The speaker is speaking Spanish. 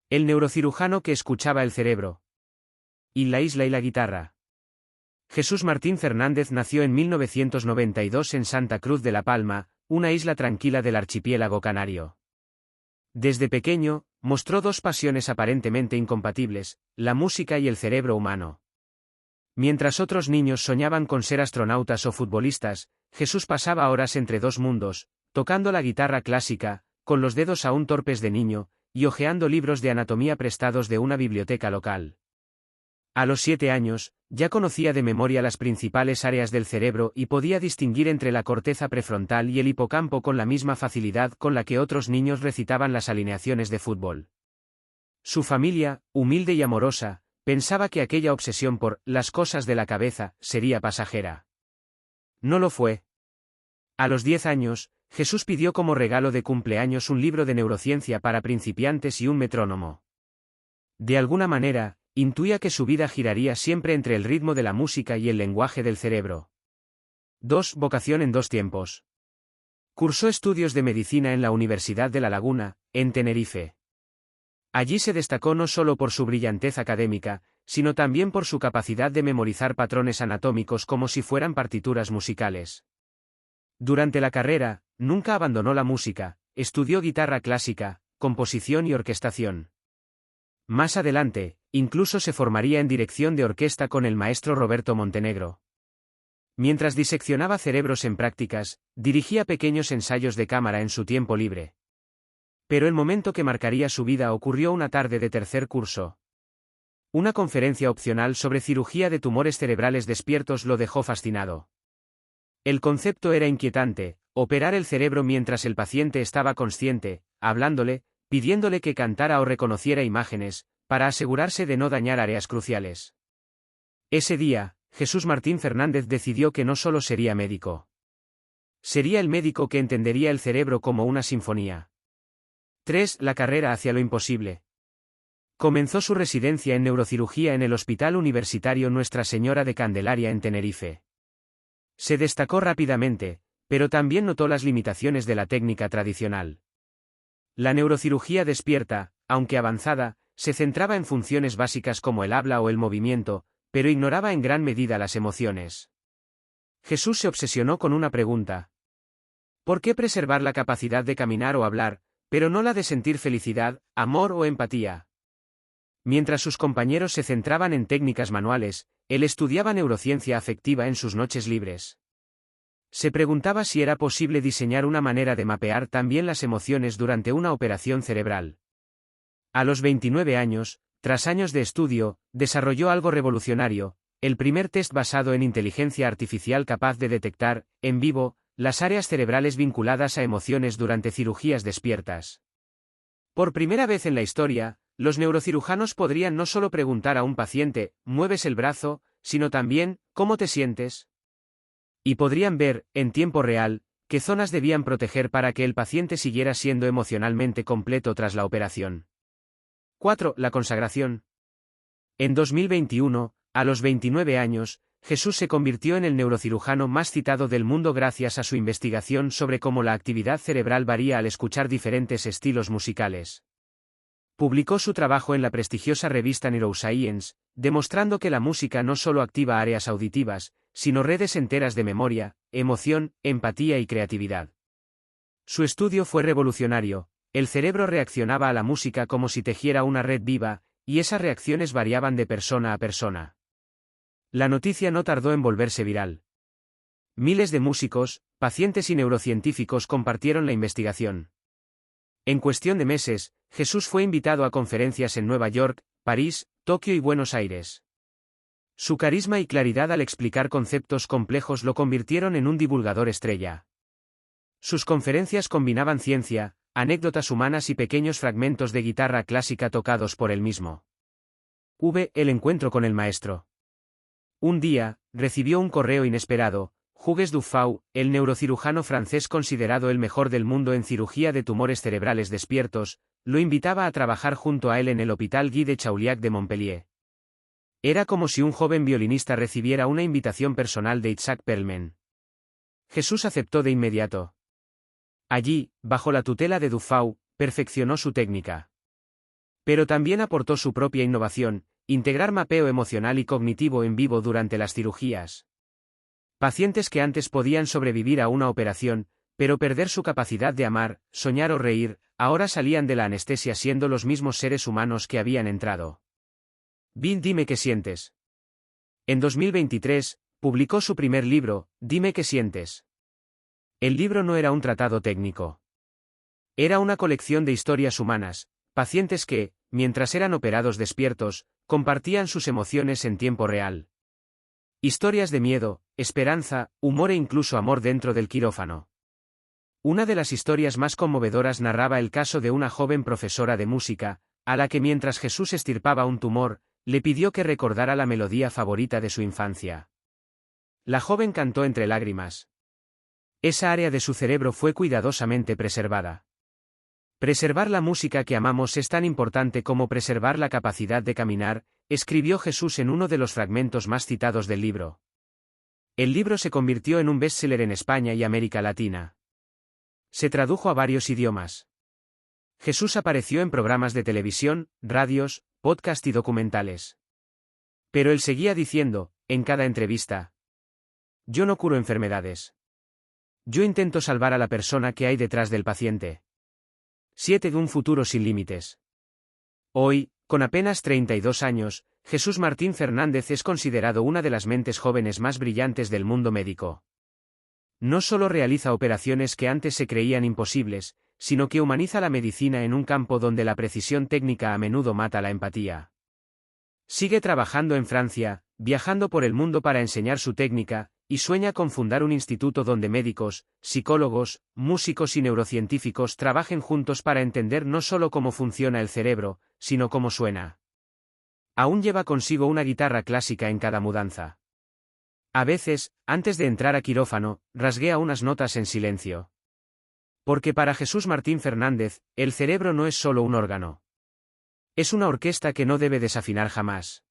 El neurocirujano que escuchaba el cerebro. Y la isla y la guitarra. Jesús Martín Fernández nació en 1992 en Santa Cruz de la Palma, una isla tranquila del archipiélago canario. Desde pequeño, mostró dos pasiones aparentemente incompatibles, la música y el cerebro humano. Mientras otros niños soñaban con ser astronautas o futbolistas, Jesús pasaba horas entre dos mundos, tocando la guitarra clásica, con los dedos aún torpes de niño, y hojeando libros de anatomía prestados de una biblioteca local. A los 7 años, ya conocía de memoria las principales áreas del cerebro y podía distinguir entre la corteza prefrontal y el hipocampo con la misma facilidad con la que otros niños recitaban las alineaciones de fútbol. Su familia, humilde y amorosa, pensaba que aquella obsesión por las cosas de la cabeza sería pasajera. No lo fue. A los 10 años, Jesús pidió como regalo de cumpleaños un libro de neurociencia para principiantes y un metrónomo. De alguna manera, intuía que su vida giraría siempre entre el ritmo de la música y el lenguaje del cerebro. 2. Vocación en dos tiempos. Cursó estudios de medicina en la Universidad de La Laguna, en Tenerife. Allí se destacó no solo por su brillantez académica, sino también por su capacidad de memorizar patrones anatómicos como si fueran partituras musicales. Durante la carrera, nunca abandonó la música, estudió guitarra clásica, composición y orquestación. Más adelante, incluso se formaría en dirección de orquesta con el maestro Roberto Montenegro. Mientras diseccionaba cerebros en prácticas, dirigía pequeños ensayos de cámara en su tiempo libre. Pero el momento que marcaría su vida ocurrió una tarde de tercer curso. Una conferencia opcional sobre cirugía de tumores cerebrales despiertos lo dejó fascinado. El concepto era inquietante: operar el cerebro mientras el paciente estaba consciente, hablándole, pidiéndole que cantara o reconociera imágenes, para asegurarse de no dañar áreas cruciales. Ese día, Jesús Martín Fernández decidió que no solo sería médico. Sería el médico que entendería el cerebro como una sinfonía. 3. La carrera hacia lo imposible. Comenzó su residencia en neurocirugía en el Hospital Universitario Nuestra Señora de Candelaria en Tenerife. Se destacó rápidamente, pero también notó las limitaciones de la técnica tradicional. La neurocirugía despierta, aunque avanzada, se centraba en funciones básicas como el habla o el movimiento, pero ignoraba en gran medida las emociones. Jesús se obsesionó con una pregunta: ¿por qué preservar la capacidad de caminar o hablar, pero no la de sentir felicidad, amor o empatía? Mientras sus compañeros se centraban en técnicas manuales, él estudiaba neurociencia afectiva en sus noches libres. Se preguntaba si era posible diseñar una manera de mapear también las emociones durante una operación cerebral. A los 29 años, tras años de estudio, desarrolló algo revolucionario: el primer test basado en inteligencia artificial capaz de detectar, en vivo, las áreas cerebrales vinculadas a emociones durante cirugías despiertas. Por primera vez en la historia, los neurocirujanos podrían no solo preguntar a un paciente: ¿mueves el brazo?, sino también: ¿cómo te sientes? Y podrían ver, en tiempo real, qué zonas debían proteger para que el paciente siguiera siendo emocionalmente completo tras la operación. 4. La consagración. En 2021, a los 29 años, Jesús se convirtió en el neurocirujano más citado del mundo gracias a su investigación sobre cómo la actividad cerebral varía al escuchar diferentes estilos musicales. Publicó su trabajo en la prestigiosa revista Neuroscience, demostrando que la música no solo activa áreas auditivas, sino redes enteras de memoria, emoción, empatía y creatividad. Su estudio fue revolucionario: el cerebro reaccionaba a la música como si tejiera una red viva, y esas reacciones variaban de persona a persona. La noticia no tardó en volverse viral. Miles de músicos, pacientes y neurocientíficos compartieron la investigación. En cuestión de meses, Jesús fue invitado a conferencias en Nueva York, París, Tokio y Buenos Aires. Su carisma y claridad al explicar conceptos complejos lo convirtieron en un divulgador estrella. Sus conferencias combinaban ciencia, anécdotas humanas y pequeños fragmentos de guitarra clásica tocados por él mismo. El encuentro con el maestro. Un día, recibió un correo inesperado. Hugues Dufau, el neurocirujano francés considerado el mejor del mundo en cirugía de tumores cerebrales despiertos, lo invitaba a trabajar junto a él en el Hôpital Guy de Chauliac de Montpellier. Era como si un joven violinista recibiera una invitación personal de Isaac Perlman. Jesús aceptó de inmediato. Allí, bajo la tutela de Dufau, perfeccionó su técnica. Pero también aportó su propia innovación, integrar mapeo emocional y cognitivo en vivo durante las cirugías. Pacientes que antes podían sobrevivir a una operación, pero perder su capacidad de amar, soñar o reír, ahora salían de la anestesia siendo los mismos seres humanos que habían entrado. Bill Dime qué sientes. En 2023, publicó su primer libro, Dime qué sientes. El libro no era un tratado técnico. Era una colección de historias humanas, pacientes que, mientras eran operados despiertos, compartían sus emociones en tiempo real. Historias de miedo, esperanza, humor e incluso amor dentro del quirófano. Una de las historias más conmovedoras narraba el caso de una joven profesora de música, a la que mientras Jesús extirpaba un tumor, le pidió que recordara la melodía favorita de su infancia. La joven cantó entre lágrimas. Esa área de su cerebro fue cuidadosamente preservada. Preservar la música que amamos es tan importante como preservar la capacidad de caminar, escribió Jesús en uno de los fragmentos más citados del libro. El libro se convirtió en un bestseller en España y América Latina. Se tradujo a varios idiomas. Jesús apareció en programas de televisión, radios, podcast y documentales. Pero él seguía diciendo, en cada entrevista: yo no curo enfermedades. Yo intento salvar a la persona que hay detrás del paciente. 7 de un futuro sin límites. Hoy, con apenas 32 años, Jesús Martín Fernández es considerado una de las mentes jóvenes más brillantes del mundo médico. No solo realiza operaciones que antes se creían imposibles, sino que humaniza la medicina en un campo donde la precisión técnica a menudo mata la empatía. Sigue trabajando en Francia, viajando por el mundo para enseñar su técnica, y sueña con fundar un instituto donde médicos, psicólogos, músicos y neurocientíficos trabajen juntos para entender no solo cómo funciona el cerebro, sino cómo suena. Aún lleva consigo una guitarra clásica en cada mudanza. A veces, antes de entrar a quirófano, rasguea unas notas en silencio. Porque para Jesús Martín Fernández, el cerebro no es solo un órgano. Es una orquesta que no debe desafinar jamás.